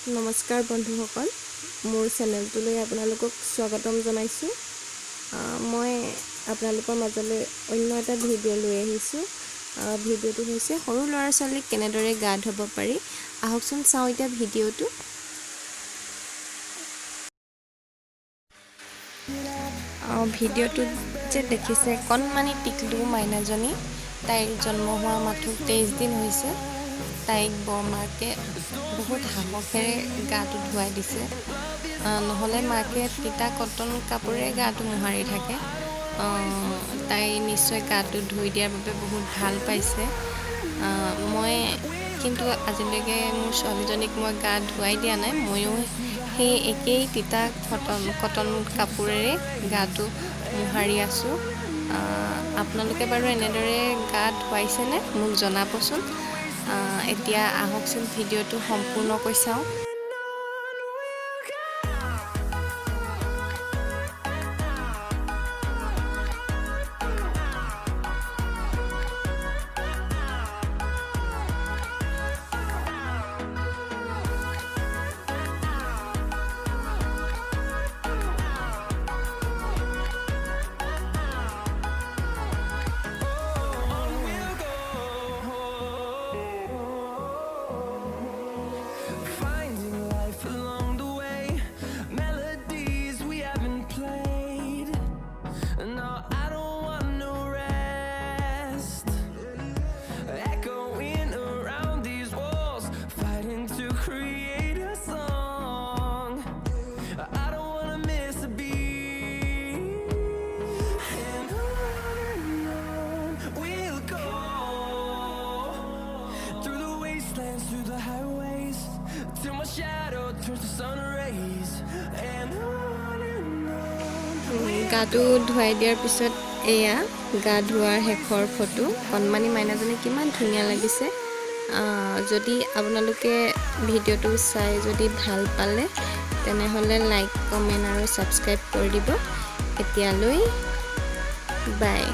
নমস্কাৰ বন্ধুসকল, মোৰ চেনেলটোলৈ আপোনালোকক স্বাগতম জনাইছোঁ। মই আপোনালোকৰ মাজলৈ অন্য এটা ভিডিঅ' লৈ আহিছোঁ। ভিডিঅ'টো হৈছে সৰু ল'ৰা ছোৱালীক কেনেদৰে গা ধুব পাৰি। আহকচোন চাওঁ এতিয়া ভিডিঅ'টো। ভিডিঅ'টোত যে দেখিছে কণমানি টিকলু মাইনাজনী, তাইৰ জন্ম হোৱা মাত্ৰ 23 দিন হৈছে। তাইক বৰমাকে বহুত সাহসেৰে গাটো ধুৱাই দিছে, নহ'লে মাকে তিতা কটন কাপোৰে গাটো মোহাৰি থাকে। তাই নিশ্চয় গাটো ধুই দিয়াৰ বাবে বহুত ভাল পাইছে। মই কিন্তু আজিলৈকে মোৰ ছোৱালীজনীক মই গা ধুৱাই দিয়া নাই। ময়ো সেই একেই তিতা কটন কাপোৰেৰে গাটো মোহাৰি আছোঁ। আপোনালোকে বাৰু এনেদৰে গা ধুৱাইছেনে মোক জনাবচোন। এতিয়া আহকচোন ভিডিঅ'টো সম্পূৰ্ণকৈ চাওঁ। Through the highways till my shadow turns to sun rays and on. গাটো ধুৱাই দিয়াৰ পিছত এয়া গা ধোৱাৰ শেষৰ ফটো। কণমানি মাইনাজনী কিমান ধুনীয়া লাগিছে। যদি আপোনালোকে ভিডিঅ'টো চাই যদি ভাল পালে তেনেহ'লে লাইক, কমেণ্ট আৰু ছাবস্ক্ৰাইব কৰি দিব। এতিয়ালৈ বাই।